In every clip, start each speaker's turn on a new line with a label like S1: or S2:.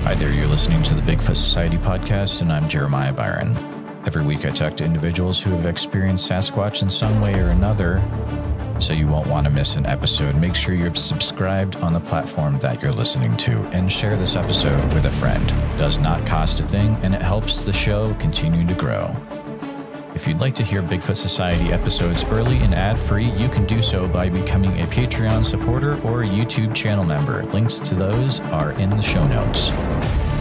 S1: Hi there, you're listening to the Bigfoot Society podcast, and I'm Jeremiah Byron. Every week I talk to individuals who have experienced Sasquatch in some way or another, so you won't want to miss an episode. Make sure you're subscribed on the platform that you're listening to, and share this episode with a friend. It does not cost a thing, and it helps the show continue to grow. If you'd like to hear Bigfoot Society episodes early and ad-free, you can do so by becoming a Patreon supporter or a YouTube channel member. Links to those are in the show notes.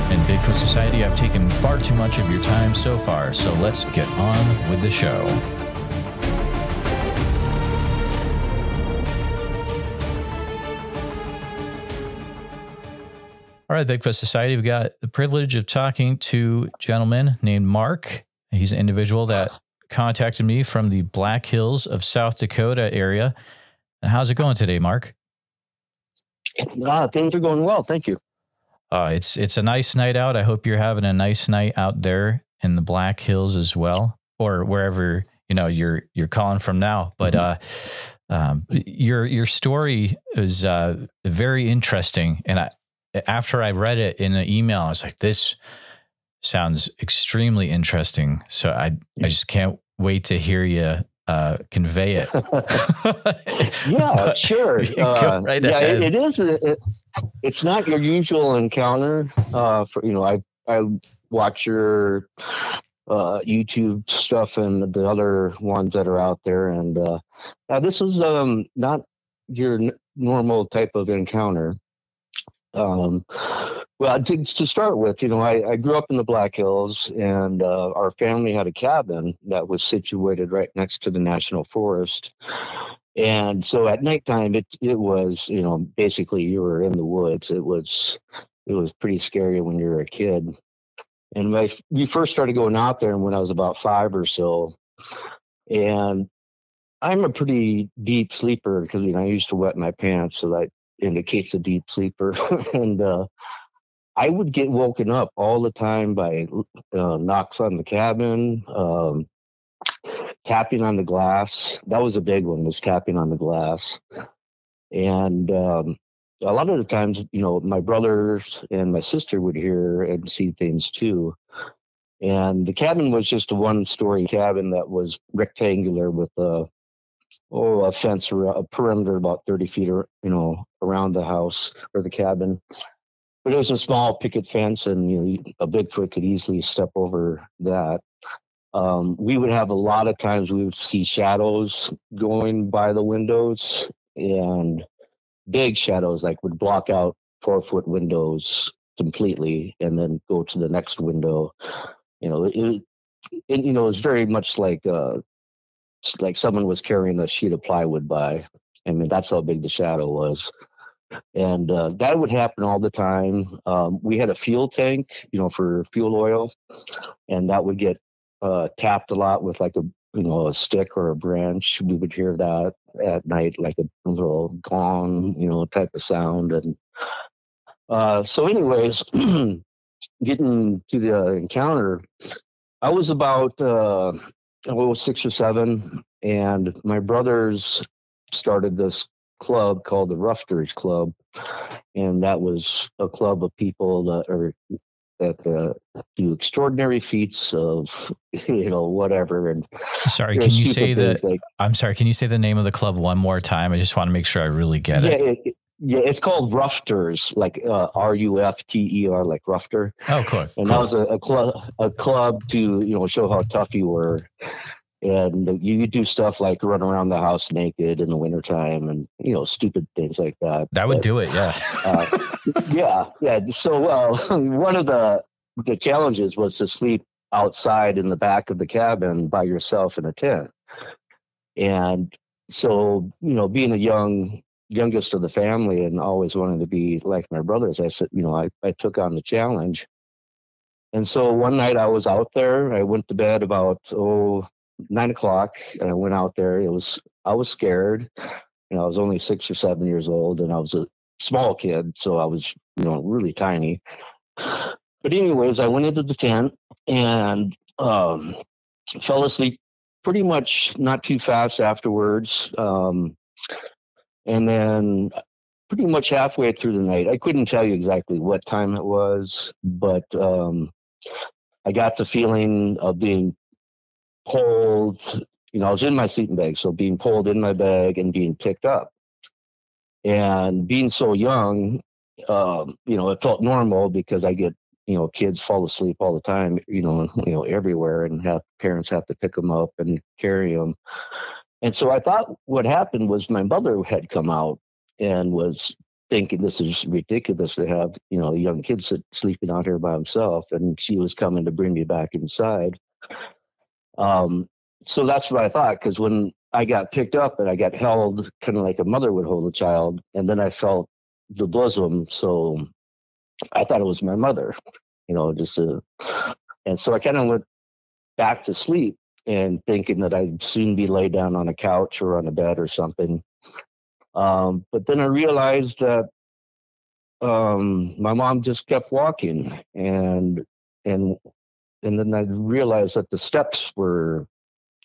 S1: In Bigfoot Society, I've taken far too much of your time so far, so let's get on with the show. All right, Bigfoot Society, we've got the privilege of talking to a gentleman named Mark. He's an individual that contacted me from the Black Hills of South Dakota area. And how's it going today, Mark?
S2: Things are going well. Thank you.
S1: It's a nice night out. I hope you're having a nice night out there in the Black Hills as well, or wherever, you're calling from now. But, your story is, very interesting. And after I read it in the email, I was like, this sounds extremely interesting. So I just can't wait to hear you convey it.
S2: Yeah, sure.
S1: Right ahead.
S2: It is. It's not your usual encounter. I watch your YouTube stuff and the other ones that are out there, and this is not your normal type of encounter. Well, to start with, I grew up in the Black Hills, and our family had a cabin that was situated right next to the National Forest. And so at nighttime, it was, basically you were in the woods. It was pretty scary when you were a kid. And we first started going out there when I was about 5 or so. And I'm a pretty deep sleeper because, I used to wet my pants, so that indicates a deep sleeper. And I would get woken up all the time by knocks on the cabin, tapping on the glass. That was a big one, was tapping on the glass. And a lot of the times, my brothers and my sister would hear and see things too. And the cabin was just a one-story cabin that was rectangular with a fence or a perimeter about 30 feet, around the house or the cabin. But it was a small picket fence, and a Bigfoot could easily step over that. We would have a lot of times we would see shadows going by the windows, and big shadows would block out 4-foot windows completely, and then go to the next window. It was very much like someone was carrying a sheet of plywood by. I mean, that's how big the shadow was. And that would happen all the time. We had a fuel tank, for fuel oil, and that would get tapped a lot with a stick or a branch. We would hear that at night, like a little gong, type of sound. And so anyways, getting to the encounter, I was about 6 or 7, and my brothers started this club called the Rufters Club, and that was a club of people that do extraordinary feats of whatever. And
S1: sorry, can you say the? I'm sorry, can you say the name of the club one more time? I just want to make sure I really get it.
S2: Yeah, it's called Rufters, like Rufter, like Rufter.
S1: Oh, cool.
S2: And that was a club to show how tough you were. And you do stuff like run around the house naked in the wintertime and, stupid things like that.
S1: That would do it, yeah.
S2: Yeah. So one of the challenges was to sleep outside in the back of the cabin by yourself in a tent. And so, being a youngest of the family and always wanting to be like my brothers, I said, I took on the challenge. And so one night I was out there. I went to bed about 9 o'clock, and I went out there. I was scared. I was only 6 or 7 years old, and I was a small kid, so I was, really tiny. But anyways, I went into the tent and fell asleep pretty much not too fast afterwards. And then pretty much halfway through the night. I couldn't tell you exactly what time it was, but I got the feeling of being pulled. I was in my sleeping bag, so being pulled in my bag and being picked up. And being so young, it felt normal because I get, kids fall asleep all the time, everywhere, and parents have to pick them up and carry them. And so I thought what happened was my mother had come out and was thinking this is ridiculous to have, a young kid sleeping out here by himself. And she was coming to bring me back inside. So that's what I thought, because when I got picked up and I got held kind of like a mother would hold a child, and then I felt the bosom. So I thought it was my mother, and so I kind of went back to sleep and thinking that I'd soon be laid down on a couch or on a bed or something. But then I realized that my mom just kept walking, and then I realized that the steps were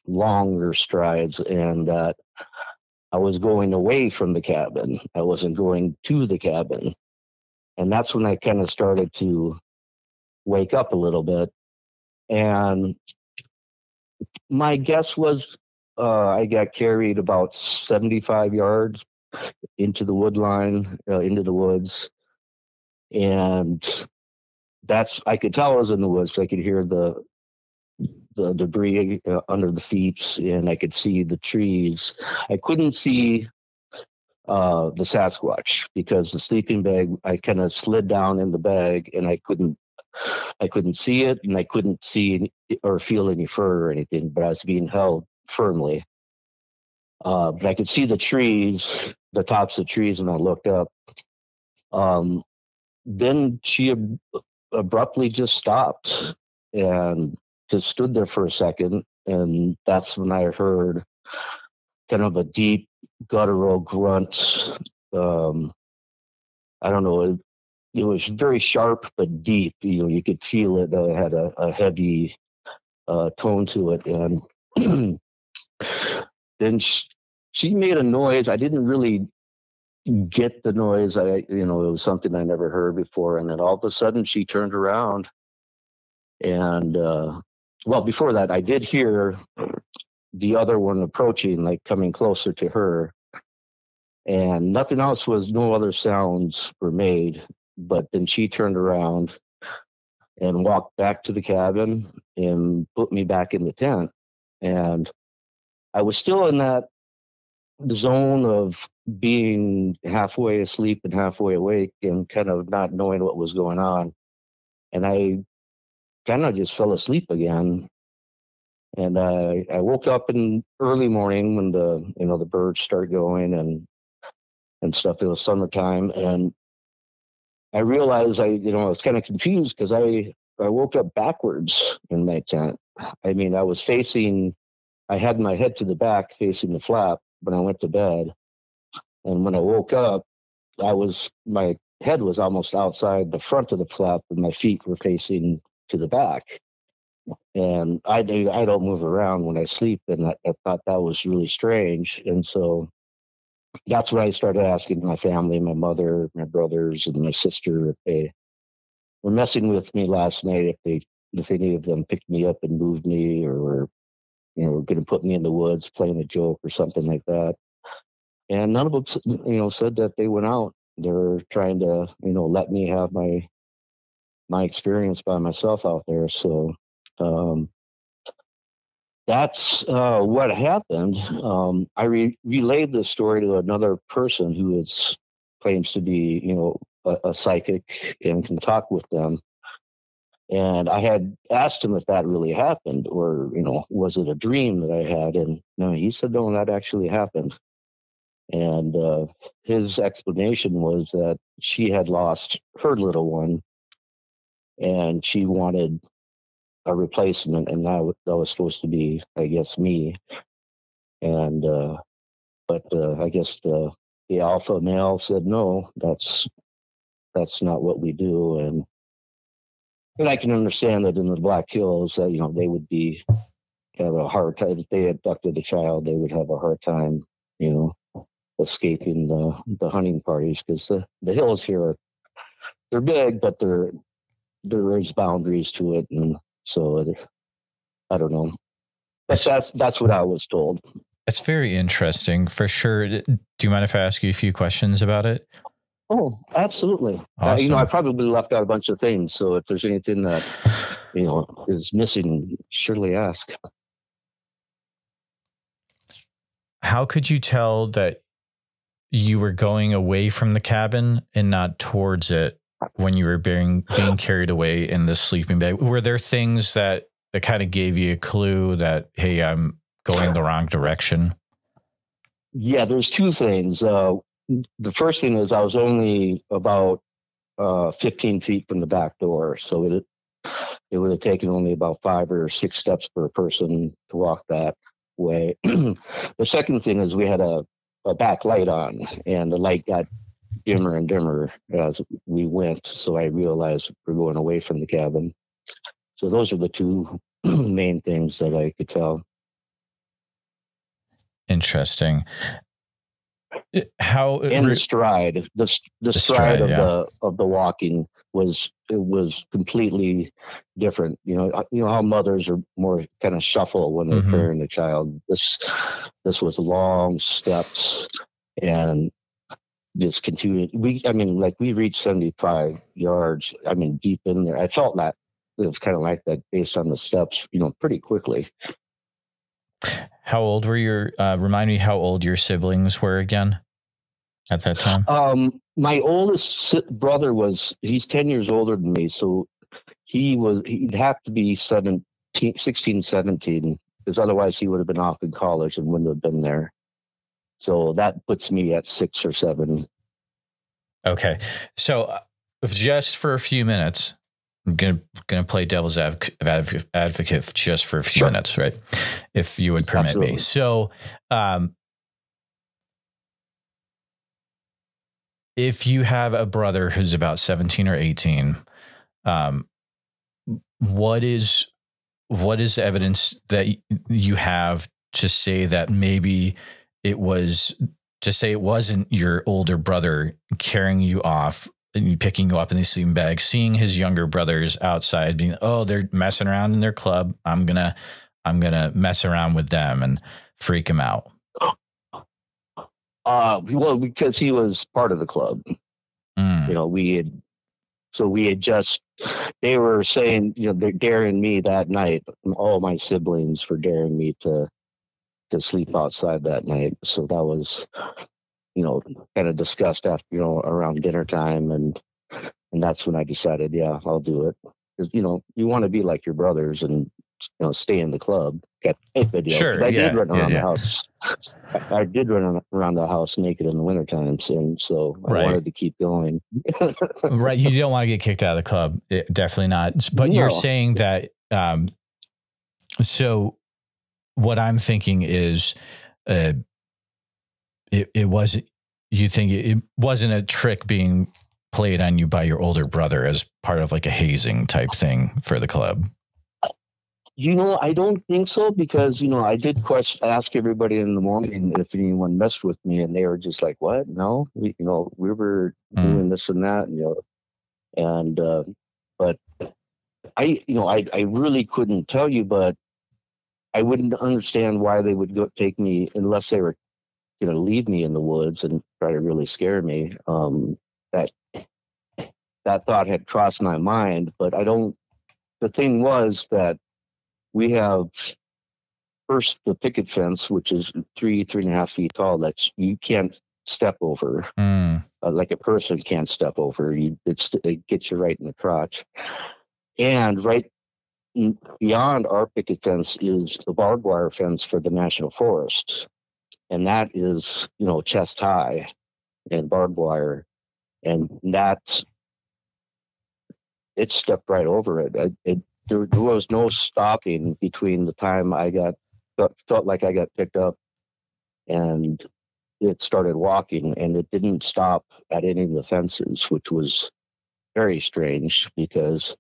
S2: longer strides and that I was going away from the cabin. I wasn't going to the cabin. And that's when I kind of started to wake up a little bit. And my guess was I got carried about 75 yards into the wood line, into the woods. And I could tell I was in the woods. I could hear the debris under the feet, and I could see the trees. I couldn't see the Sasquatch because the sleeping bag, I kind of slid down in the bag and I couldn't see it, and I couldn't see or feel any fur or anything, but I was being held firmly. But I could see the trees, the tops of trees when I looked up. Then she abruptly just stopped and just stood there for a second, and that's when I heard kind of a deep guttural grunt. I don't know, it was very sharp but deep. You could feel it. It had a heavy tone to it, and then she made a noise. I didn't really get the noise. It was something I never heard before, and then all of a sudden she turned around, and well, before that, I did hear the other one approaching, like coming closer to her, and no other sounds were made. But then she turned around and walked back to the cabin and put me back in the tent. And I was still in that zone of being halfway asleep and halfway awake and kind of not knowing what was going on. And I kind of just fell asleep again. And I woke up in early morning when the birds start going and stuff. It was summertime, and I realized I was kind of confused because I woke up backwards in my tent. I mean, I had my head to the back facing the flap when I went to bed, and when I woke up, my head was almost outside the front of the flap, and my feet were facing to the back. And I don't move around when I sleep, and I thought that was really strange. And so that's when I started asking my family, my mother, my brothers, and my sister if they were messing with me last night, if any of them picked me up and moved me, or were going to put me in the woods playing a joke or something like that. And none of them, said that they went out. They were trying to, let me have my experience by myself out there. So that's what happened. I relayed this story to another person who claims to be, a psychic and can talk with them. And I had asked him if that really happened, or, was it a dream that I had? And no, he said, no, that actually happened. And his explanation was that she had lost her little one, and she wanted a replacement, and that was supposed to be, I guess, me. And but I guess the alpha male said, no, that's not what we do. And I can understand that in the Black Hills, they would have a hard time if they abducted a child. They would have a hard time, escaping the hunting parties, because the hills here they're big, but there is boundaries to it, and so I don't know. But that's what I was told.
S1: It's very interesting, for sure. Do you mind if I ask you a few questions about it?
S2: Oh, absolutely.
S1: Awesome.
S2: I probably left out a bunch of things, so if there's anything that is missing, surely ask.
S1: How could you tell that you were going away from the cabin and not towards it when you were being carried away in the sleeping bag? Were there things that kind of gave you a clue that, hey, I'm going the wrong direction?
S2: Yeah, there's two things. The first thing is I was only about 15 feet from the back door, so it would have taken only about 5 or 6 steps per person to walk that way. The second thing is we had a back light on, and the light got dimmer and dimmer as we went, so I realized we're going away from the cabin. So those are the two main things that I could tell.
S1: Interesting. How
S2: and the stride, the stride of the walking was completely different. You know how mothers are more kind of shuffle when they're carrying a child. This was long steps and just continued. We reached 75 yards. Deep in there. I felt that it was kind of like that based on the steps, pretty quickly.
S1: How old were remind me how old your siblings were again at that time?
S2: My oldest brother he's 10 years older than me. So he'd have to be 16, 17, because otherwise he would have been off in college and wouldn't have been there. So that puts me at 6 or 7.
S1: Okay. So just for a few minutes, I'm gonna play devil's advocate just for a few minutes, right? If you would permit me. So, if you have a brother who's about 17 or 18, what is the evidence that you have to say that maybe it wasn't your older brother carrying you off and picking you up in the sleeping bag, seeing his younger brothers outside being, they're messing around in their club. I'm going to mess around with them and freak him out.
S2: Well, because he was part of the club, they were saying, they're daring me that night. All my siblings were daring me to sleep outside that night. So that was, kind of discussed after, around dinner time. And that's when I decided, yeah, I'll do it. Because, you want to be like your brothers and, stay in the club. Get a video.
S1: Sure.
S2: I did run around the house. I did run around the house naked in the wintertime. So I wanted to keep going.
S1: Right. You don't want to get kicked out of the club. Definitely not. But you're saying that, so what I'm thinking is, it wasn't, you think it wasn't a trick being played on you by your older brother as part of like a hazing type thing for the club?
S2: I don't think so, because, I did ask everybody in the morning if anyone messed with me, and they were just like, what? No, we were doing this and that, but I really couldn't tell you, but I wouldn't understand why they would take me unless they were going to leave me in the woods and try to really scare me. That thought had crossed my mind, but the thing was that we have first the picket fence, which is 3.5 feet tall, that you can't step over. Like a person can't step over. It gets you right in the crotch. And right beyond our picket fence is the barbed wire fence for the National Forest. And that is, chest high and barbed wire. And it stepped right over it. There was no stopping between the time I felt like I got picked up and it started walking, and it didn't stop at any of the fences, which was very strange, because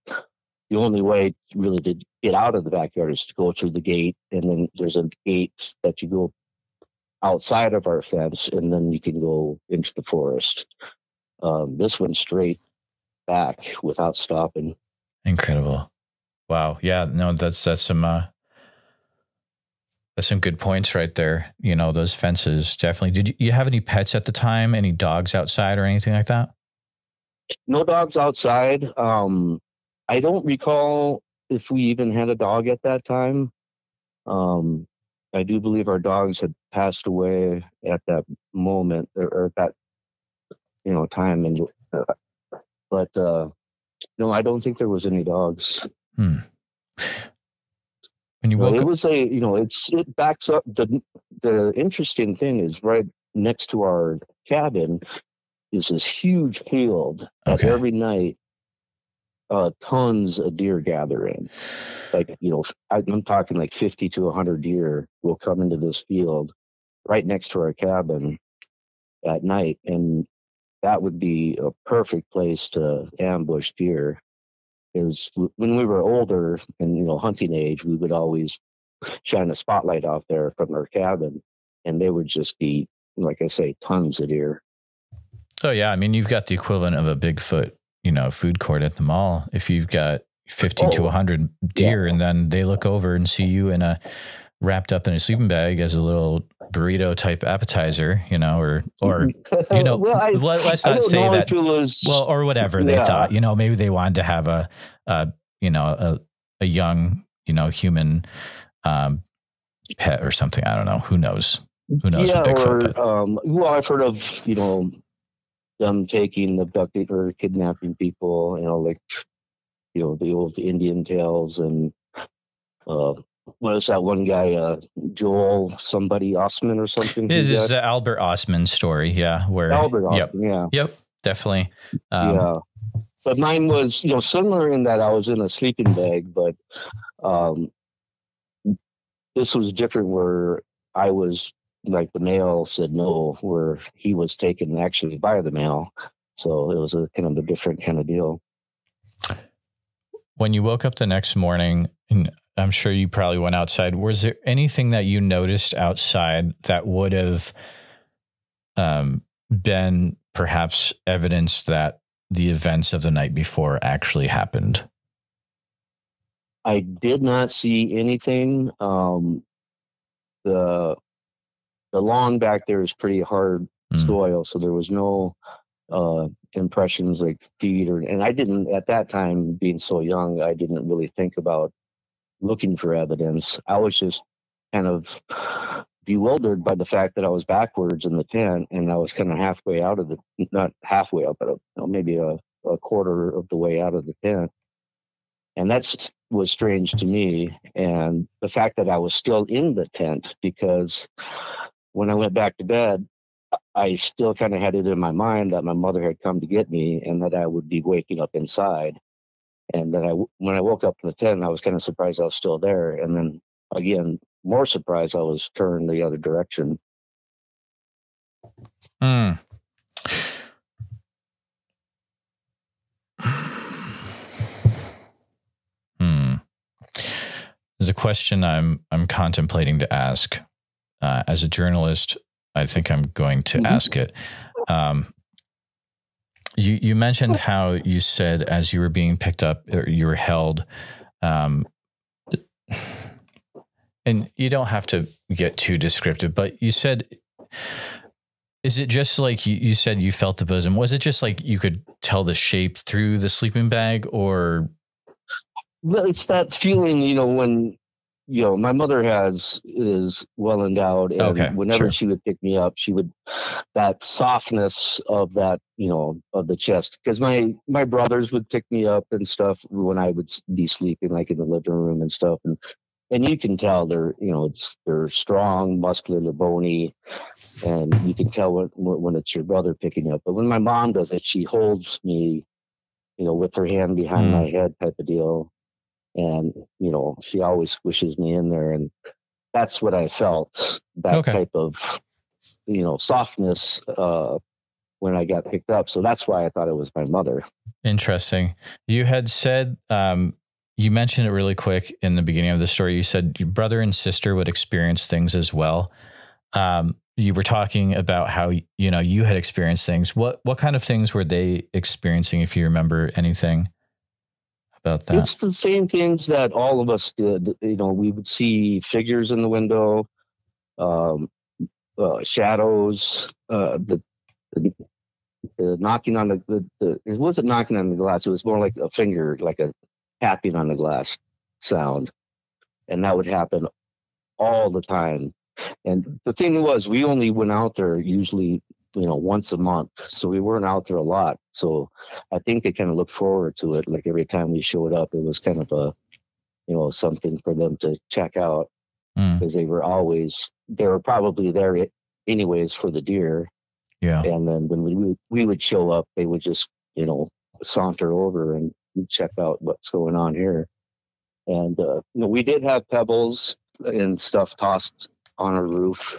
S2: the only way really to get out of the backyard is to go through the gate, and then there's a gate that you go outside of our fence, and then you can go into the forest. This went straight back without stopping.
S1: Incredible. Wow. Yeah, no, that's some good points right there. You know, those fences definitely. Did you have any pets at the time? Any dogs outside or anything like that?
S2: No dogs outside. I don't recall if we even had a dog at that time. I do believe our dogs had passed away at that moment or at that, time. And but no, I don't think there was any dogs.
S1: When you woke
S2: it
S1: up,
S2: was it backs up. The interesting thing is right next to our cabin is this huge field that every night tons of deer gather in. Like, I'm talking like 50 to 100 deer will come into this field right next to our cabin at night. And that would be a perfect place to ambush deer. Is when we were older and, hunting age, we would always shine a spotlight out there from our cabin, and they would just be, like I say, tons of deer.
S1: Oh yeah. I mean, you've got the equivalent of a Bigfoot, food court at the mall. If you've got 50 to 100 deer and then they look over and see you wrapped up in a sleeping bag as a little burrito type appetizer, or well, let's not say that. Well, or whatever they thought, maybe they wanted to have a young, human pet or something. I don't know. Who knows? Who knows?
S2: Yeah,
S1: what Bigfoot
S2: I've heard of, them abducting or kidnapping people, the old Indian tales. And what is that one guy, Joel somebody Osman or something?
S1: It is the Albert Osman story. Yeah. Where
S2: Albert Osman.
S1: Yep. Definitely.
S2: Yeah. But mine was, similar in that I was in a sleeping bag, but this was different where I was, like, the mail said no, where he was taken actually by the mail. So it was a kind of a different kind of deal.
S1: When you woke up the next morning, and I'm sure you probably went outside, was there anything that you noticed outside that would have been perhaps evidence that the events of the night before actually happened?
S2: I did not see anything. The lawn back there is pretty hard soil, so there was no impressions like feet and I didn't, at that time, being so young, I didn't really think about looking for evidence. I was just kind of bewildered by the fact that I was backwards in the tent and I was kind of halfway out of not halfway up, but maybe a quarter of the way out of the tent. And was strange to me. And the fact that I was still in the tent, because when I went back to bed, I still kind of had it in my mind that my mother had come to get me and that I would be waking up inside. And that when I woke up in the tent, I was kind of surprised I was still there. And then again, more surprised I was turned the other direction.
S1: There's a question I'm contemplating to ask. As a journalist, I think I'm going to ask it. You mentioned how you said as you were being picked up, or you were held, and you don't have to get too descriptive, but you said, is it just like you said you felt the bosom? Was it just like you could tell the shape through the sleeping bag, or?
S2: Well, it's that feeling, when, my mother is well endowed, and whenever she would pick me up, that softness of that, of the chest, because my brothers would pick me up and stuff when I would be sleeping, like in the living room and stuff. And you can tell they're strong, muscular, they're bony, and you can tell when it's your brother picking up. But when my mom does it, she holds me, with her hand behind my head type of deal. And, she always squishes me in there. And that's what I felt, that type of, softness when I got picked up. So that's why I thought it was my mother.
S1: Interesting. You had said, you mentioned it really quick in the beginning of the story. You said your brother and sister would experience things as well. You were talking about how, you had experienced things. What kind of things were they experiencing, if you remember anything about that?
S2: It's the same things that all of us did. We would see figures in the window, um, shadows, the knocking on it wasn't knocking on the glass. It was more like a finger, like a tapping on the glass sound. And that would happen all the time. And the thing was, we only went out there usually, once a month. So we weren't out there a lot. So I think they kind of looked forward to it. Like every time we showed up, it was kind of something for them to check out, because they were probably there anyways for the deer.
S1: Yeah.
S2: And then when we would show up, they would just, saunter over and check out what's going on here. And, we did have pebbles and stuff tossed on our roof,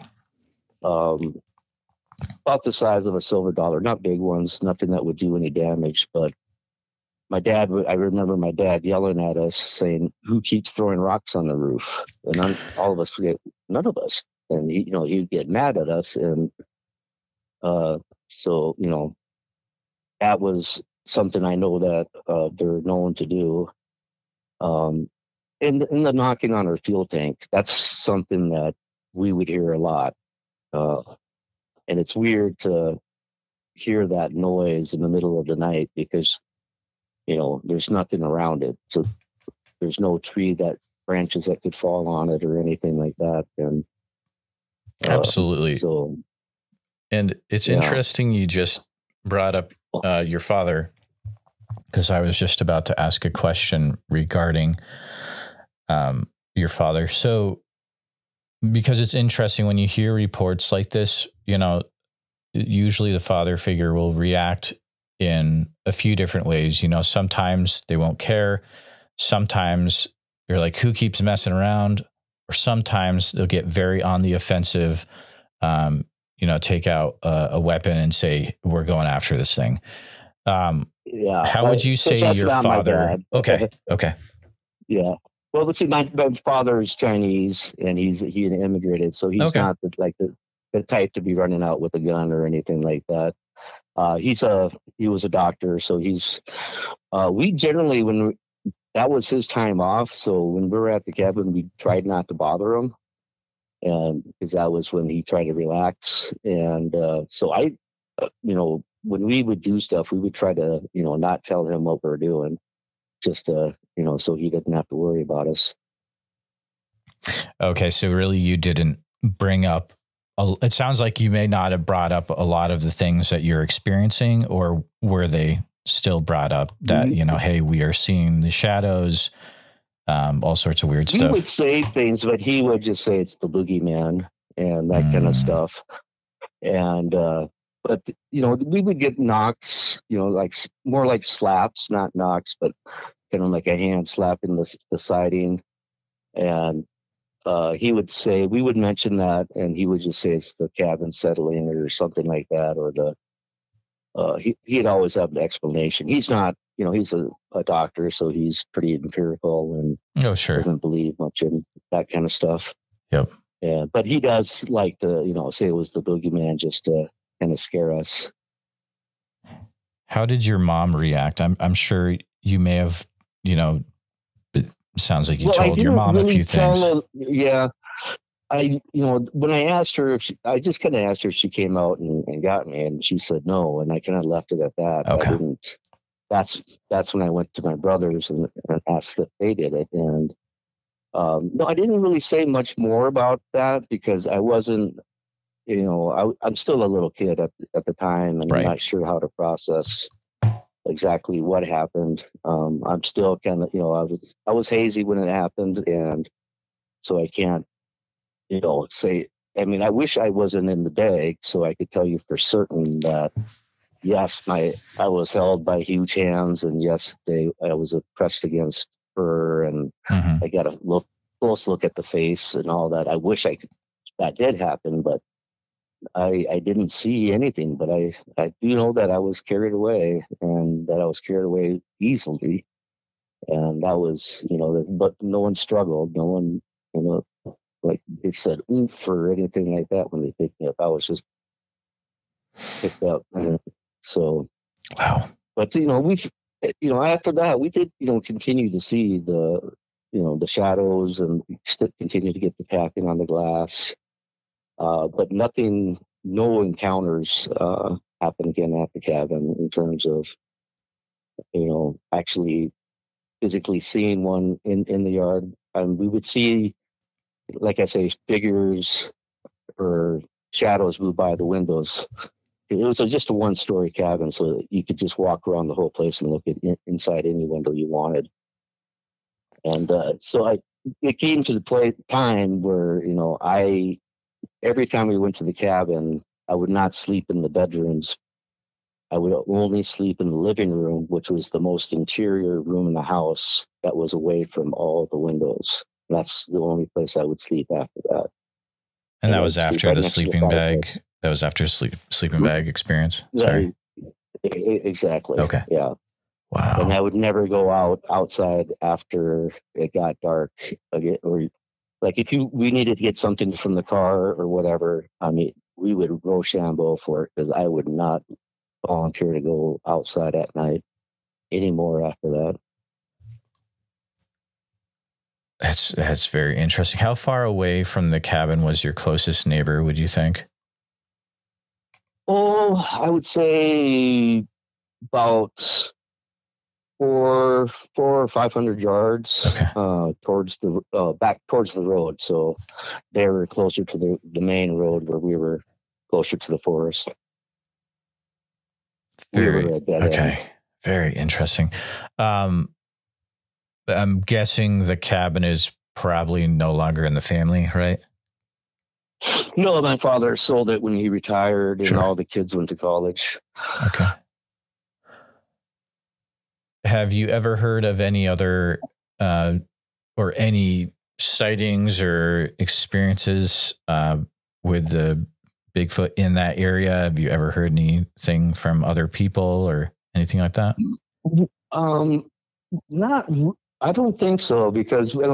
S2: about the size of a silver dollar, not big ones, nothing that would do any damage. But I remember my dad yelling at us saying, "Who keeps throwing rocks on the roof?" And all of us forget, none of us. And he'd get mad at us. And, so, that was something I know that, they're known to do. And the knocking on our fuel tank, that's something that we would hear a lot. And it's weird to hear that noise in the middle of the night because, there's nothing around it. So there's no tree branches that could fall on it or anything like that. And
S1: absolutely. And it's interesting you just brought up your father, because I was just about to ask a question regarding your father. So, because it's interesting when you hear reports like this, usually the father figure will react in a few different ways. Sometimes they won't care. Sometimes you're like, who keeps messing around? Or sometimes they'll get very on the offensive, take out a weapon and say, we're going after this thing. How would you say your father? Okay.
S2: Yeah. Well, let's see. My father is Chinese, and he immigrated, so he's not the type to be running out with a gun or anything like that. He was a doctor, so we generally, that was his time off. So when we were at the cabin, we tried not to bother him, and because that was when he tried to relax. And so when we would do stuff, we would try to, not tell him what we're doing, just so he didn't have to worry about us.
S1: Okay, so really, you didn't bring up. It sounds like you may not have brought up a lot of the things that you're experiencing, or were they still brought up that, hey, we are seeing the shadows, all sorts of weird stuff?
S2: He would say things, but he would just say it's the boogeyman and that kind of stuff. And, but, we would get knocks, like more like slaps, not knocks, but kind of like a hand slapping the siding. And he would say, we would mention that, and he would just say it's the cabin settling or something like that, or he'd always have an explanation. He's not, he's a doctor, so he's pretty empirical and doesn't believe much in that kind of stuff.
S1: Yep.
S2: Yeah, but he does like to, say it was the boogeyman just to kind of scare us.
S1: How did your mom react? I'm sure you may have, it sounds like you told your mom a few things.
S2: Yeah. When I asked her, I just kind of asked her if she came out and got me, and she said no, and I kind of left it at that.
S1: Okay.
S2: That's when I went to my brothers and asked if they did it. And no, I didn't really say much more about that because I wasn't, I'm still a little kid at the time, and I'm not sure how to process exactly what happened. I'm still kind of, I was hazy when it happened, and so I can't, say. I mean, I wish I wasn't in the bag so I could tell you for certain that yes, I was held by huge hands, and yes, I was pressed against her, and I got a close look at the face and all that. I wish that did happen, but I didn't see anything. But I do know that I was carried away, and that I was carried away easily, and that was, but no one struggled, no one, like it said oomph or anything like that when they picked me up. I was just picked up. And so,
S1: wow.
S2: But, after that, we did, continue to see the shadows and continue to get the tapping on the glass. But no encounters happened again at the cabin in terms of, actually physically seeing one in the yard. And we would see, like I say, figures or shadows move by the windows. It was just a one-story cabin, so you could just walk around the whole place and look inside any window you wanted. And it came to the time where, every time we went to the cabin, I would not sleep in the bedrooms. I would only sleep in the living room, which was the most interior room in the house that was away from all the windows. That's the only place I would sleep after that.
S1: And that was after the sleeping bag. That was after sleeping bag experience. Sorry.
S2: Exactly.
S1: Okay.
S2: Yeah.
S1: Wow.
S2: And I would never go outside after it got dark again, or like if we needed to get something from the car or whatever. I mean, we would Rochambeau for it because I would not volunteer to go outside at night anymore after that.
S1: That's very interesting. How far away from the cabin was your closest neighbor, would you think?
S2: Oh, I would say about 400 or 500 yards.
S1: Okay.
S2: Towards back towards the road. So they were closer to the main road, where we were closer to the forest.
S1: Okay. Very interesting. I'm guessing the cabin is probably no longer in the family, right?
S2: No, my father sold it when he retired, and
S1: Sure.
S2: all the kids went to college.
S1: Okay. Have you ever heard of any other or any sightings or experiences with the Bigfoot in that area? Have you ever heard anything from other people or anything like that?
S2: I don't think so, because it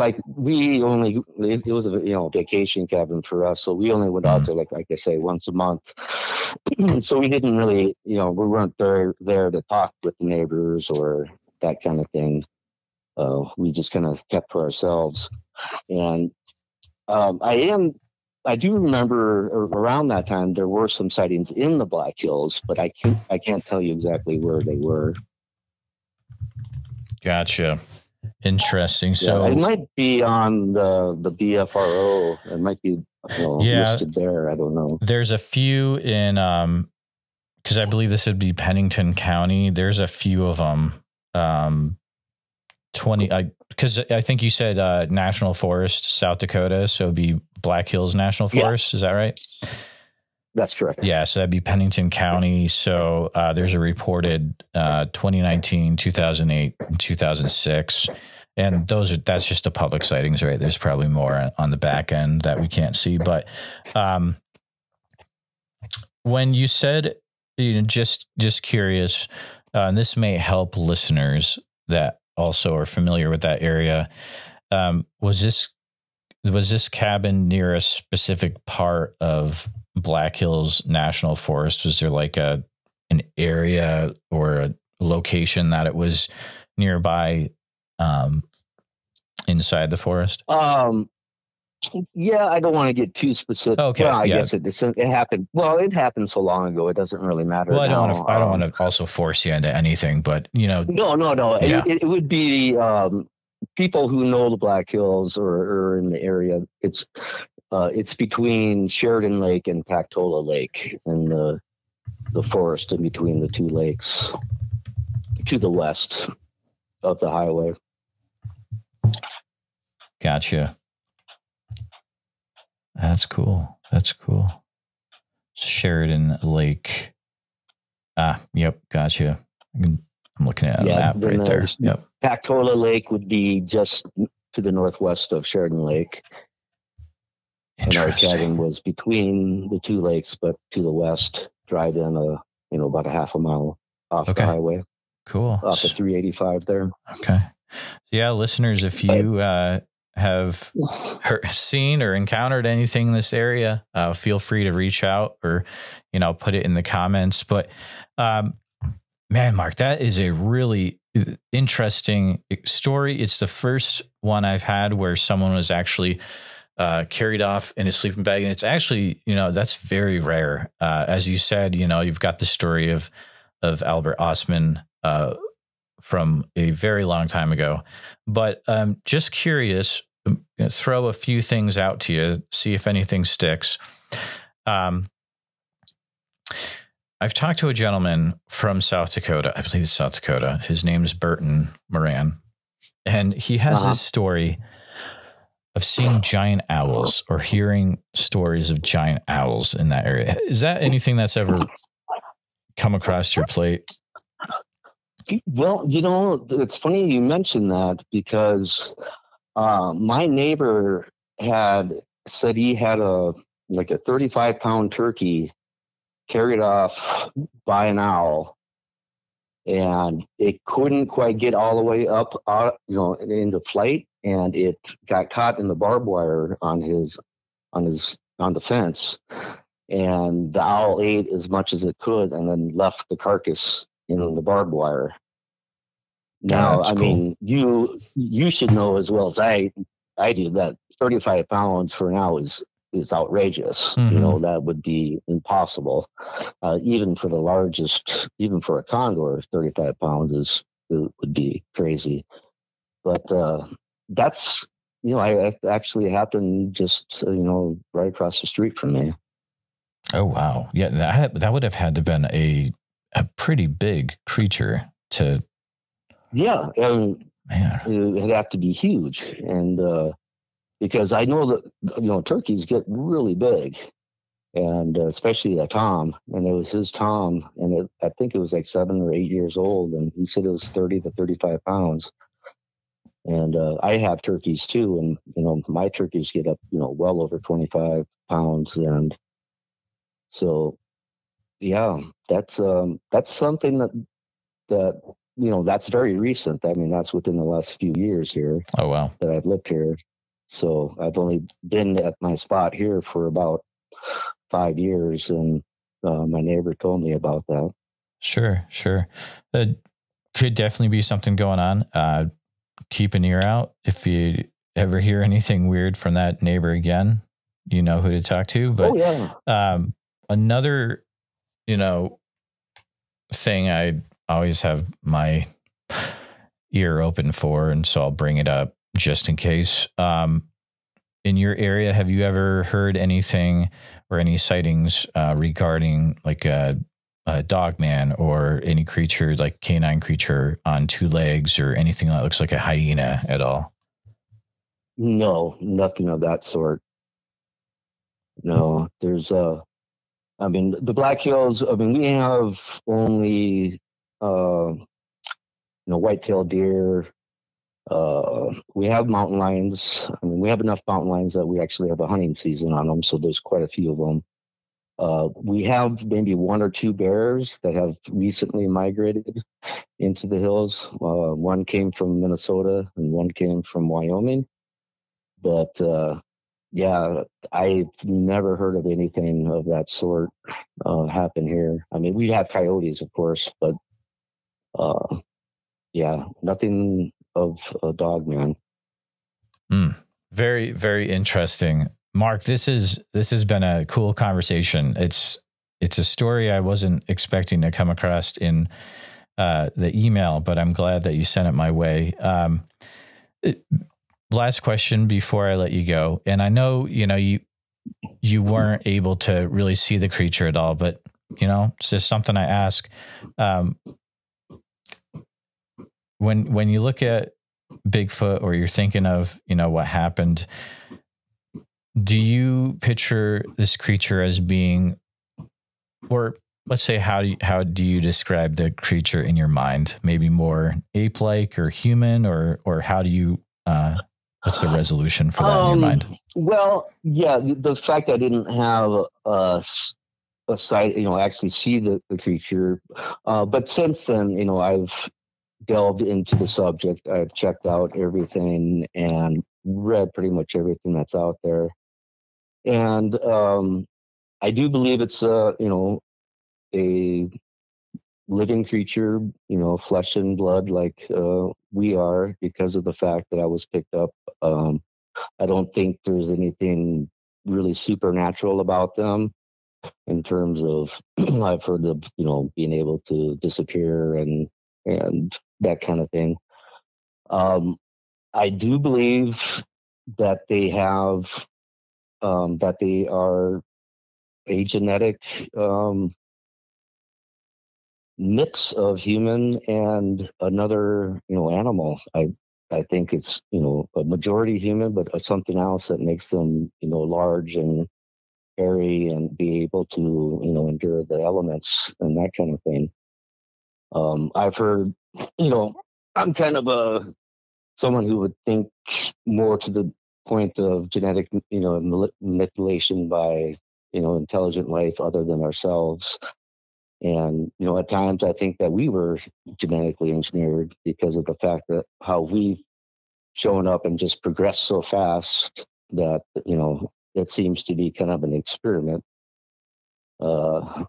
S2: was a vacation cabin for us, so we only went out there like I say once a month. So we didn't really, we weren't there to talk with the neighbors or that kind of thing. We just kind of kept to ourselves. And I do remember around that time there were some sightings in the Black Hills, but I can't tell you exactly where they were.
S1: Gotcha. Interesting. So
S2: it might be on the BFRO. It might be listed there. I don't know.
S1: There's a few in because I believe this would be Pennington County. There's a few of them. 20. Because I think you said National Forest, South Dakota. So it'd be Black Hills National Forest. Is that right?
S2: That's correct.
S1: Yeah, so that'd be Pennington County. So there's a reported 2019, 2008, and 2006. And that's just the public sightings, right? There's probably more on the back end that we can't see. But when you said, just curious, and this may help listeners that also are familiar with that area, was this cabin near a specific part of Black Hills National Forest? Was there like an area or a location that it was nearby inside the forest?
S2: Yeah, I don't want to get too specific.
S1: Okay,
S2: well, I guess it happened. Well, it happened so long ago, it doesn't really matter.
S1: Well, I don't want to also force you into anything, but No.
S2: Yeah. It would be people who know the Black Hills or in the area. It's between Sheridan Lake and Pactola Lake, and the forest in between the two lakes to the west of the highway.
S1: Gotcha. That's cool. Sheridan Lake. Yep. Gotcha. I'm looking at a map right there. Yep.
S2: Pactola Lake would be just to the northwest of Sheridan Lake. And our cabin was between the two lakes, but to the west, drive in about a half a mile off the highway.
S1: Cool.
S2: Off the 385 there.
S1: Okay. Yeah, listeners, if you have seen or encountered anything in this area, feel free to reach out or, put it in the comments. But man, Mark, that is a really interesting story. It's the first one I've had where someone was actually carried off in a sleeping bag. And it's actually, that's very rare. As you said, you've got the story of Albert Osman from a very long time ago. But just curious, throw a few things out to you, see if anything sticks. I've talked to a gentleman from South Dakota. I believe it's South Dakota. His name is Burton Moran. And he has this story of seeing giant owls or hearing stories of giant owls in that area. Is that anything that's ever come across your plate?
S2: Well, it's funny you mentioned that because my neighbor had said he had a 35-pound turkey carried off by an owl, and it couldn't quite get all the way up, into flight, and it got caught in the barbed wire on the fence, and the owl ate as much as it could, and then left the carcass in the barbed wire. Now, I mean, you should know as well as I do that 35 pounds for an owl is outrageous.
S1: Mm-hmm.
S2: That would be impossible. Even for the largest, even for a condor, 35 pounds would be crazy. But that's, it actually happened just, right across the street from me.
S1: Oh, wow. Yeah, that would have had to been a pretty big creature to...
S2: Yeah, and it'd have to be huge. And because I know that, turkeys get really big, and especially a tom, and it was his tom, and I think it was like 7 or 8 years old, and he said it was 30 to 35 pounds. And I have turkeys too, and, my turkeys get up, well over 25 pounds. And so, yeah, that's something that, that's very recent. I mean, that's within the last few years here.
S1: Oh, wow.
S2: That I've lived here. So I've only been at my spot here for about 5 years, and my neighbor told me about that.
S1: Sure. Could definitely be something going on. Keep an ear out. If you ever hear anything weird from that neighbor again, you know who to talk to. But another, thing I always have my ear open for, and so I'll bring it up just in case. In your area, have you ever heard anything or any sightings regarding like a dog man or any creature, like canine creature on 2 legs or anything that looks like a hyena at all?
S2: No, nothing of that sort. No, there's the Black Hills, we have only white-tailed deer. We have mountain lions. We have enough mountain lions that we actually have a hunting season on them, so there's quite a few of them. We have maybe 1 or 2 bears that have recently migrated into the hills. One came from Minnesota and one came from Wyoming. But yeah, I've never heard of anything of that sort happen here. We have coyotes, of course, but yeah, nothing of a dog man.
S1: Very, very interesting. Mark, this has been a cool conversation. It's a story I wasn't expecting to come across in the email, but I'm glad that you sent it my way. Last question before I let you go. And I know, you weren't able to really see the creature at all, but it's just something I ask. When you look at Bigfoot, or you're thinking of, what happened, do you picture this creature as being, or let's say, how do you describe the creature in your mind? Maybe more ape-like or human, or how do you, what's the resolution for that in your mind?
S2: Well, yeah, the fact I didn't have a sight, actually see the creature. But since then, I've delved into the subject. I've checked out everything, and read pretty much everything that's out there. And I do believe it's a living creature, flesh and blood like we are, because of the fact that I was picked up. I don't think there's anything really supernatural about them in terms of I've heard of being able to disappear and that kind of thing. I do believe that they have that they are a genetic mix of human and another animal. I think it's a majority human, but something else that makes them large and hairy and be able to endure the elements and that kind of thing. I've heard, I'm kind of someone who would think more to the point of genetic manipulation by intelligent life other than ourselves. And at times I think that we were genetically engineered because of the fact that how we've shown up and just progressed so fast that it seems to be kind of an experiment. I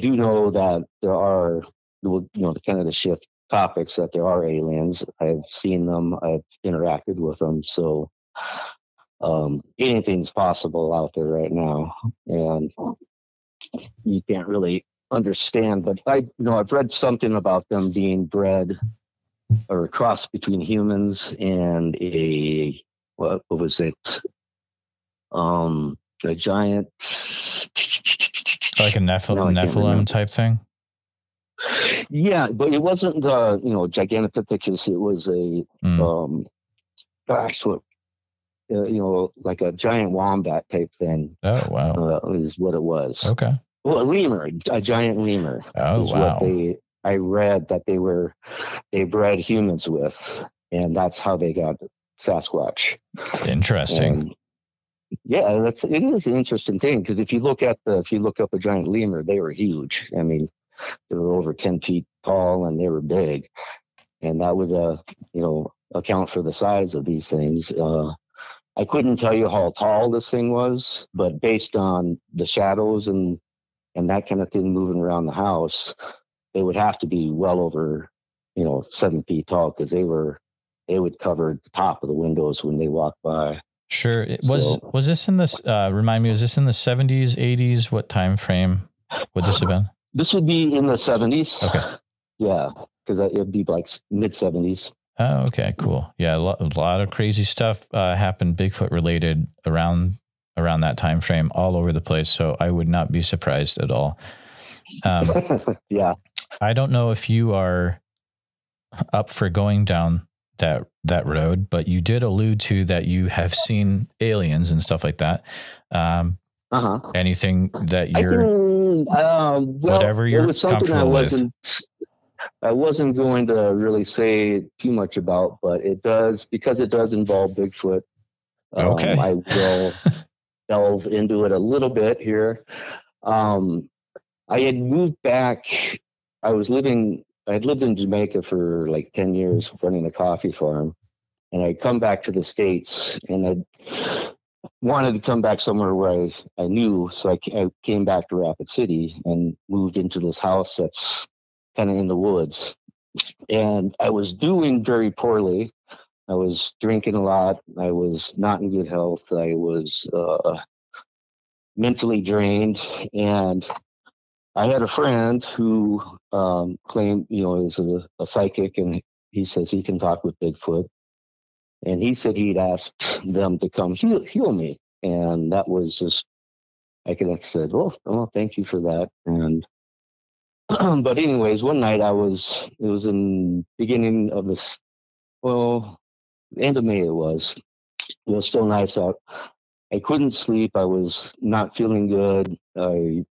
S2: do know that there are, the kind of the shift topics, that there are aliens. I've seen them. I've interacted with them. So anything's possible out there right now, and you can't really understand. But I've read something about them being bred or a cross between humans and what was it? A giant,
S1: like a Nephilim type thing.
S2: Yeah, but it wasn't Gigantopithecus. It was a like a giant wombat type thing.
S1: Oh wow,
S2: is what it was.
S1: Okay.
S2: Well, a giant lemur.
S1: Oh
S2: is
S1: wow.
S2: What I read that they bred humans with, and that's how they got Sasquatch.
S1: Interesting.
S2: And yeah, it is an interesting thing, because if you look up a giant lemur, they were huge. I mean, they were over 10 feet tall and they were big, and that would account for the size of these things. I couldn't tell you how tall this thing was, but based on the shadows and that kind of thing moving around the house, they would have to be well over 7 feet tall, because they would cover the top of the windows when they walked by.
S1: Sure. Was this in this remind me, was this in the 70s, 80s? What time frame would this have been?
S2: This would be in the 70s.
S1: Okay.
S2: Yeah, because it'd be like mid 70s.
S1: Oh, okay, cool. Yeah, a lot of crazy stuff happened Bigfoot related around that time frame all over the place. So I would not be surprised at all.
S2: Yeah.
S1: I don't know if you are up for going down that road, but you did allude to that you have seen aliens and stuff like that. Anything that you're whatever you're comfortable with.
S2: I wasn't going to really say too much about, but because it does involve Bigfoot.
S1: Okay.
S2: I will delve into it a little bit here. I had moved back. I had lived in Jamaica for like 10 years running a coffee farm, and I'd come back to the States, and I wanted to come back somewhere where I knew. So I came back to Rapid City and moved into this house that's kind of in the woods. And I was doing very poorly. I was drinking a lot. I was not in good health. I was mentally drained. And I had a friend who claimed, is a psychic, and he says he can talk with Bigfoot. And he said he'd asked them to come heal me. And that was just, I could have said, well, thank you for that. And but anyways, one night it was in beginning of this, end of May it was still nice out. I couldn't sleep. I was not feeling good. I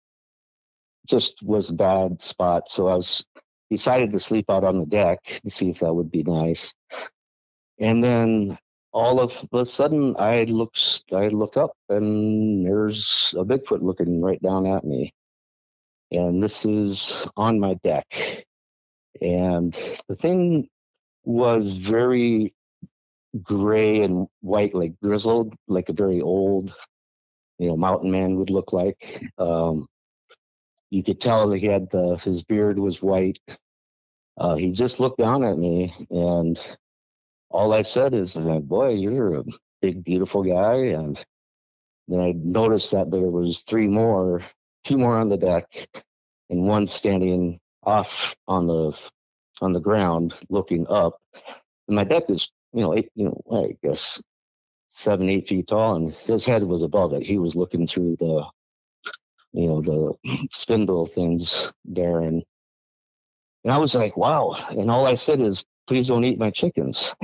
S2: just was a bad spot. So I decided to sleep out on the deck to see if that would be nice. And then all of a sudden I look up, and there's a Bigfoot looking right down at me. And this is on my deck. And the thing was very gray and white, like grizzled, like a very old, mountain man would look like. You could tell that he had his beard was white. He just looked down at me, and all I said is, "Boy, you're a big, beautiful guy." And then I noticed that there was two more on the deck, and one standing off on the ground, looking up. And my deck is, I guess 7, 8 feet tall, and his head was above it. He was looking through the spindle things there, and I was like, wow. And all I said is, please don't eat my chickens.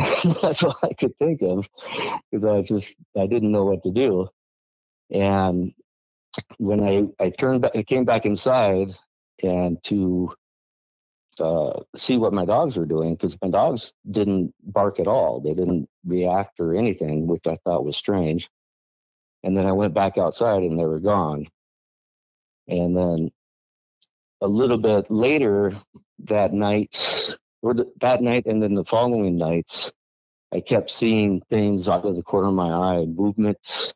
S2: That's all I could think of, because I didn't know what to do. And when I turned back, I came back inside and to see what my dogs were doing, because my dogs didn't bark at all. They didn't react or anything, which I thought was strange. And then I went back outside and they were gone. And then a little bit later that night, and then the following nights, I kept seeing things out of the corner of my eye, movements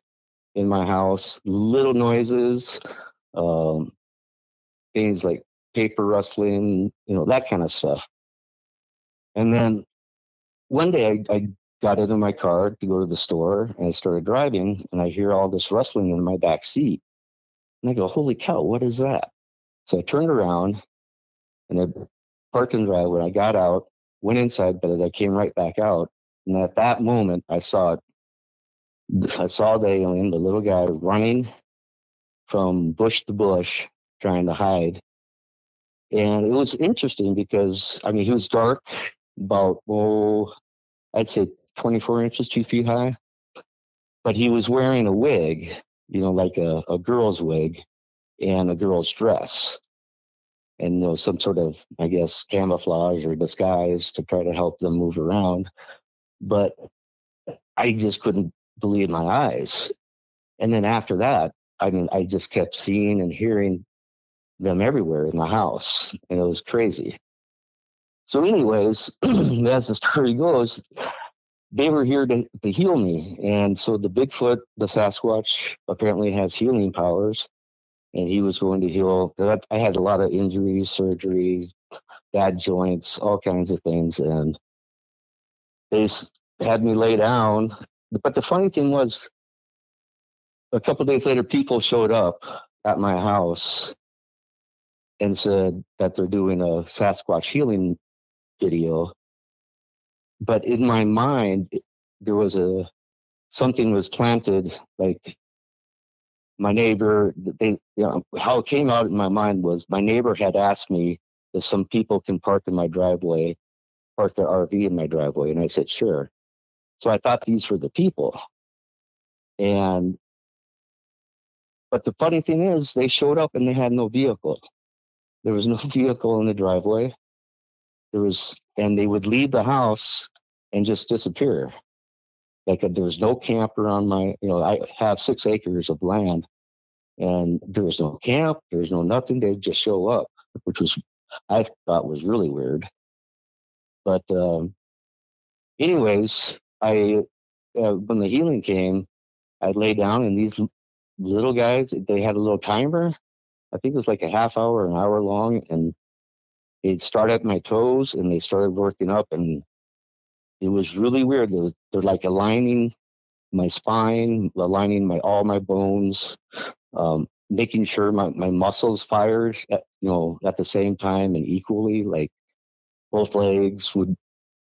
S2: in my house, little noises, things like paper rustling, that kind of stuff. And then one day I got into my car to go to the store, and I started driving, and I hear all this rustling in my back seat. And I go, holy cow, what is that? So I turned around and I parked in the driveway. I got out, went inside, but I came right back out. And at that moment, I saw the alien, the little guy, running from bush to bush, trying to hide. And it was interesting because, he was dark, about, I'd say 24 inches, 2 feet high. But he was wearing a wig, like a girl's wig and a girl's dress. And, some sort of, I guess, camouflage or disguise to try to help them move around. But I just couldn't believe my eyes. And then after that, I just kept seeing and hearing them everywhere in the house, and it was crazy. So anyways, as the story goes, they were here to heal me. And so the Bigfoot, the Sasquatch, apparently has healing powers, and he was going to heal. I had a lot of injuries, surgeries, bad joints, all kinds of things, and they had me lay down. But the funny thing was, a couple of days later, people showed up at my house and said that they're doing a Sasquatch healing video. But in my mind, there was something was planted, like my neighbor, how it came out in my mind was my neighbor had asked me if some people can park in my driveway, park their RV in my driveway. And I said, sure. So I thought these were the people. But the funny thing is, they showed up and they had no vehicle. There was no vehicle in the driveway. And they would leave the house and just disappear. Like there was no camper on I have 6 acres of land, and there was no camp. There was no nothing. They'd just show up, which I thought was really weird. But anyways, when the healing came, I lay down, and these little guys, they had a little timer. I think it was like a half hour, an hour long, and they'd start at my toes, and they started working up, and it was really weird. They're like aligning my spine, aligning all my bones, making sure my muscles fired at the same time and equally. Like both legs would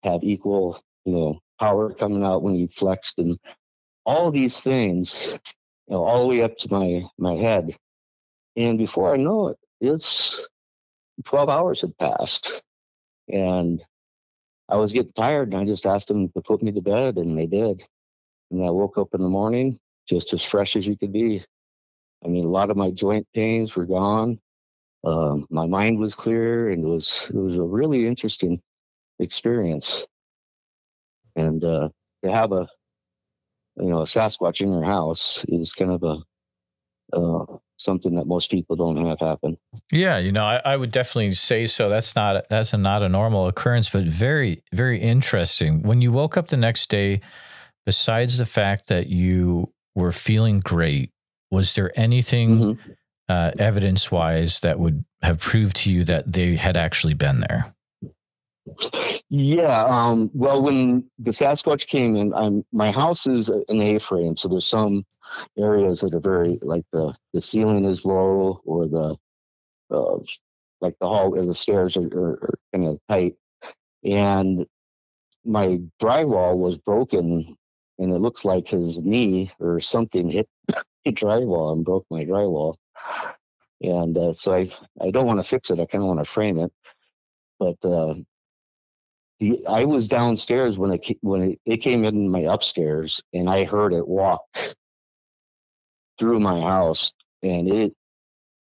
S2: have equal, power coming out when you flexed, and all these things, all the way up to my head. And before I know it, it's 12 hours had passed, and I was getting tired, and I just asked them to put me to bed, and they did. And I woke up in the morning just as fresh as you could be. A lot of my joint pains were gone. My mind was clear, and it was a really interesting experience. And to have a Sasquatch in your house is kind of a something that most people don't have happen.
S1: Yeah, I would definitely say so. That's not a normal occurrence, but very, very interesting. When you woke up the next day, besides the fact that you were feeling great, was there anything evidence-wise that would have proved to you that they had actually been there?
S2: Yeah. Well, when the Sasquatch came in, my house is an A-frame, so there's some areas that are very, like the ceiling is low, or like the hall or the stairs are kind of tight, and my drywall was broken, and it looks like his knee or something hit the drywall and broke my drywall. And so I don't want to fix it. I kind of want to frame it, but I was downstairs when it came in my upstairs, and I heard it walk through my house, and it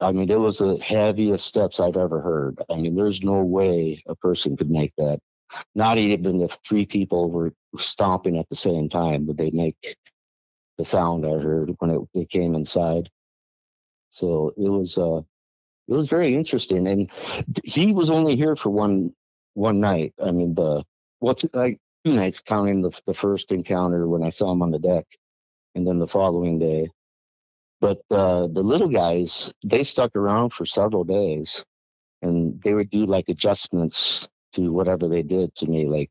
S2: was the heaviest steps I've ever heard. I mean, there's no way a person could make that. Not even if three people were stomping at the same time would they make the sound I heard when it came inside. So it was very interesting, and he was only here for one night. I mean, like 2 nights, counting the first encounter when I saw him on the deck, and then the following day. But the little guys, they stuck around for several days, and they would do like adjustments to whatever they did to me. Like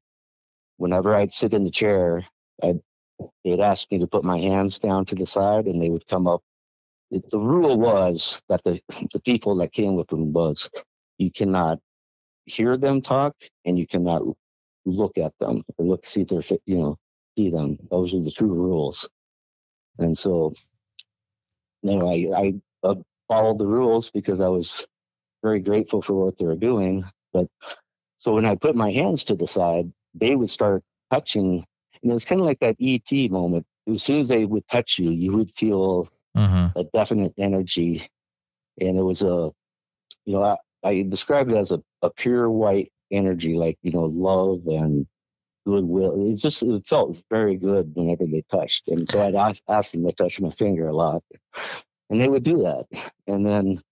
S2: whenever I'd sit in the chair, they'd ask me to put my hands down to the side, and they would come up. The rule was that the people that came with them was you cannot hear them talk, and you cannot look at them or see their, see them. Those are the two rules. And so, I followed the rules because I was very grateful for what they were doing. But so when I put my hands to the side, they would start touching, and it was kind of like that ET moment. As soon as they would touch you, you would feel a definite energy, and it was I described it as a pure white energy, like love and goodwill. It felt very good whenever they touched, and so I'd ask them to touch my finger a lot, and they would do that. And then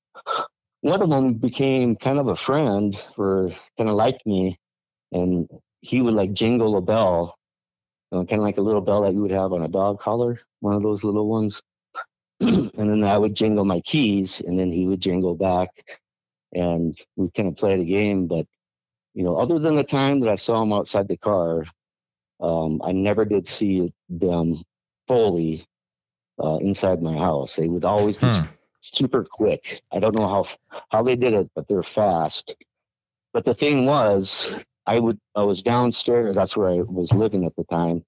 S2: one of them became kind of a friend, or kind of liked me, and he would like jingle a bell, kind of like a little bell that you would have on a dog collar, one of those little ones. And then I would jingle my keys, and then he would jingle back, and we kind of played a game. But other than the time that I saw him outside the car, I never did see them fully inside my house. They would always be super quick. I don't know how they did it, but they're fast. But the thing was, I was downstairs. That's where I was living at the time.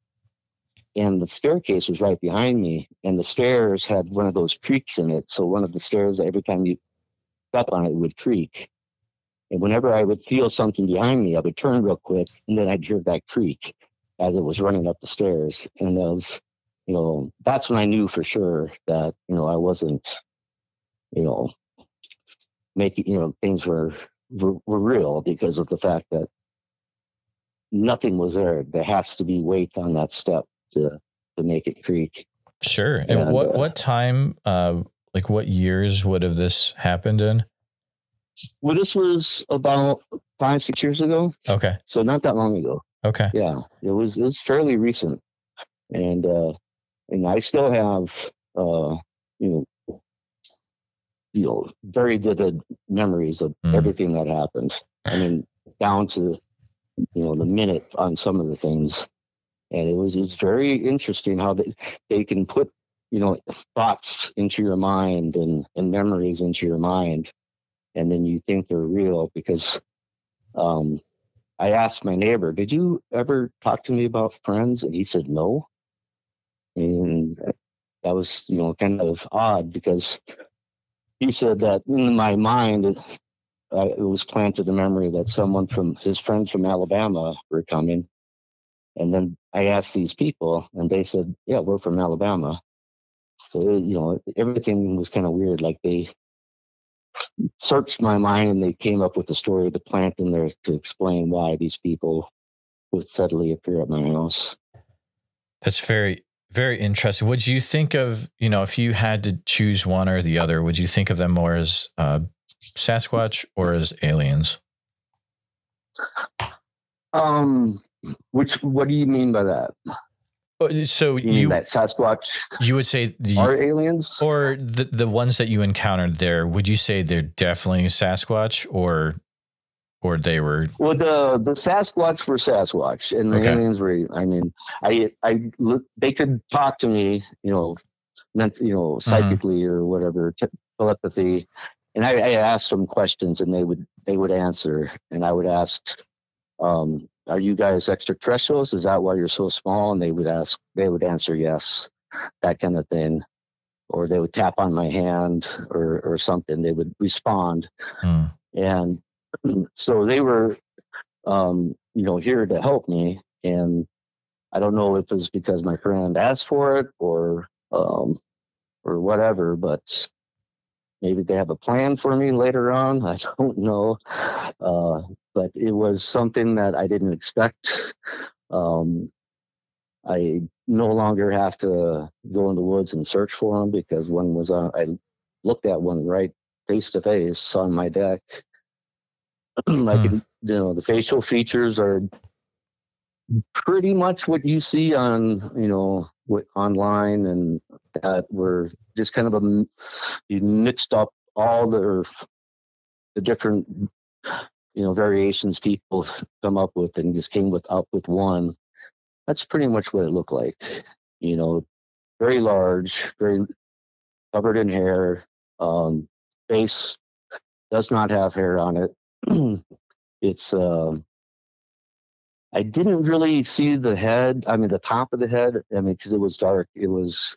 S2: And the staircase was right behind me, and the stairs had one of those creaks in it. So one of the stairs, every time you step on it, would creak. And whenever I would feel something behind me, I would turn real quick, and then I'd hear that creak as it was running up the stairs. And that was, that's when I knew for sure that, I wasn't, making, things were real, because of the fact that nothing was there. There has to be weight on that step to make it creak.
S1: Sure. And what time, like what years would have this happened in?
S2: Well, this was about 5-6 years ago.
S1: Okay.
S2: So not that long ago.
S1: Okay.
S2: Yeah, it was fairly recent, and I still have very vivid memories of everything that happened. I mean, down to the minute on some of the things. And it's very interesting how they can put, thoughts into your mind and memories into your mind. And then you think they're real, because I asked my neighbor, did you ever talk to me about friends? And he said, no. And that was, kind of odd, because he said that in my mind, it was planted a memory that someone from his friends from Alabama were coming. And then I asked these people, and they said, yeah, we're from Alabama. So, everything was kind of weird. Like they searched my mind, and they came up with a story to plant in there to explain why these people would suddenly appear at my house.
S1: That's very, Very interesting. Would you think of, if you had to choose one or the other, would you think of them more as Sasquatch or as aliens?
S2: What do you mean by that?
S1: So
S2: you mean that Sasquatch?
S1: You would say
S2: are aliens,
S1: or the ones that you encountered there? Would you say they're definitely Sasquatch, or they were?
S2: Well, the Sasquatch were Sasquatch, and the aliens were. I mean, they could talk to me, psychically or whatever, telepathy, and I asked them questions, and they would answer, and I would ask, are you guys extraterrestrials? Is that why you're so small? And they would answer yes, that kind of thing. Or they would tap on my hand or something. They would respond. And so they were, here to help me. And I don't know if it was because my friend asked for it or whatever, but maybe they have a plan for me later on. I don't know. But it was something that I didn't expect. I no longer have to go in the woods and search for them because one was I looked at one right face to face on my deck. The facial features are pretty much what you see on, online, and that were just kind of you mixed up all the different, variations people come up with and just came up with one. That's pretty much what it looked like. Very large, very covered in hair. Face does not have hair on it. It's I didn't really see the head. I mean, the top of the head. I mean, because it was dark. It was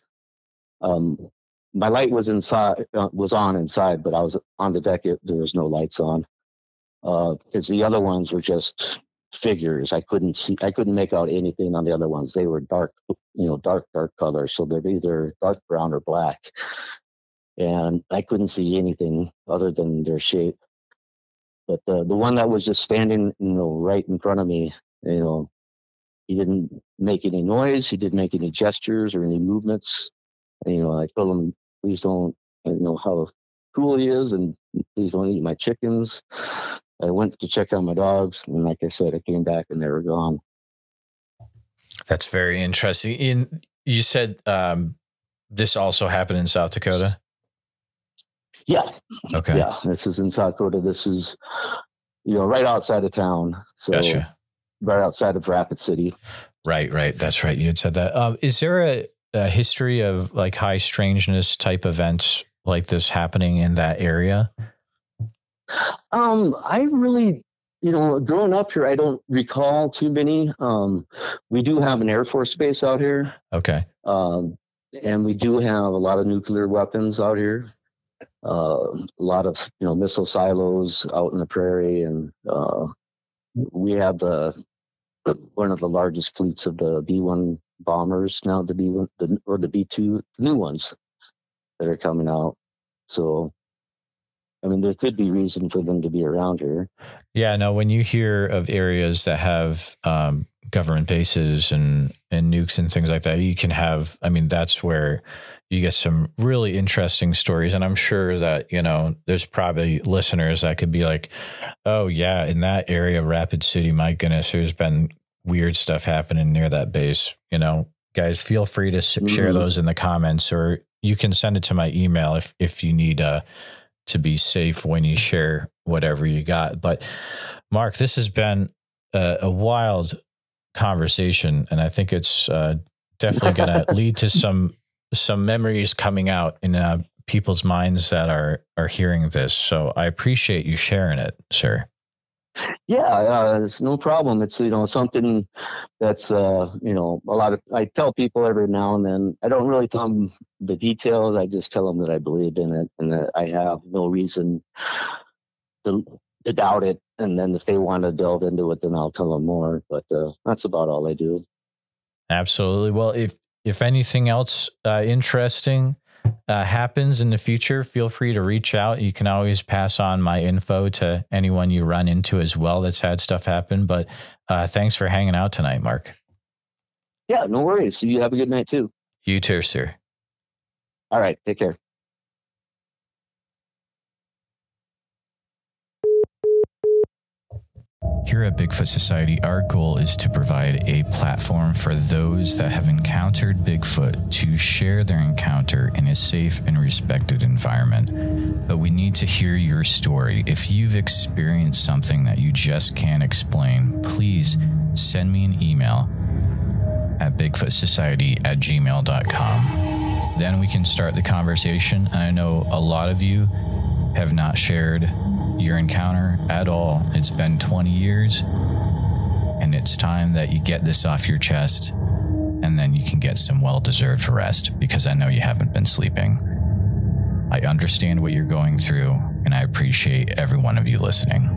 S2: my light was inside, was on inside, but I was on the deck. There was no lights on because the other ones were just figures. I couldn't make out anything on the other ones. They were dark, dark color. So they're either dark brown or black. And I couldn't see anything other than their shape. But the one that was just standing, right in front of me, he didn't make any noise. He didn't make any gestures or any movements. I told him, please don't, how cool he is, and please don't eat my chickens. I went to check on my dogs, and like I said, I came back and they were gone.
S1: That's very interesting. You said this also happened in South Dakota?
S2: Yeah.
S1: Okay.
S2: Yeah, this is in South Dakota. This is, right outside of town. So
S1: gotcha.
S2: Right outside of Rapid City.
S1: Right. That's right. You had said that. Is there a history of like high strangeness type events like this happening in that area?
S2: I really, growing up here, I don't recall too many. We do have an Air Force base out here.
S1: Okay.
S2: And we do have a lot of nuclear weapons out here. A lot of, missile silos out in the prairie. And we have one of the largest fleets of the B-1 bombers now, the B-1 or the B-2, new ones that are coming out. So, I mean, there could be reason for them to be around here.
S1: Yeah, no, when you hear of areas that have government bases and nukes and things like that, you can have, that's where you get some really interesting stories. And I'm sure that, there's probably listeners that could be like, oh yeah, in that area, Rapid City, my goodness, there's been weird stuff happening near that base. Guys, feel free to share those in the comments, or you can send it to my email if you need to be safe when you share whatever you got. But Mark, this has been a wild conversation, and I think it's definitely going to lead to some memories coming out in people's minds that are hearing this. So I appreciate you sharing it, sir.
S2: Yeah, it's no problem. It's, something that's, a lot of, I tell people every now and then, I don't really tell them the details. I just tell them that I believed in it and that I have no reason to doubt it. And then if they want to delve into it, then I'll tell them more. But that's about all I do.
S1: Absolutely. Well, if anything else interesting happens in the future, feel free to reach out. You can always pass on my info to anyone you run into as well that's had stuff happen. But thanks for hanging out tonight, Mark.
S2: Yeah, no worries. You have a good night too.
S1: You too, sir.
S2: All right. Take care.
S1: Here at Bigfoot Society, our goal is to provide a platform for those that have encountered Bigfoot to share their encounter in a safe and respected environment. But we need to hear your story. If you've experienced something that you just can't explain, please send me an email at bigfootsociety@gmail.com. Then we can start the conversation. And I know a lot of you have not shared your encounter at all. It's been 20 years, and it's time that you get this off your chest, and then you can get some well-deserved rest, because I know you haven't been sleeping. I understand what you're going through, and I appreciate every one of you listening.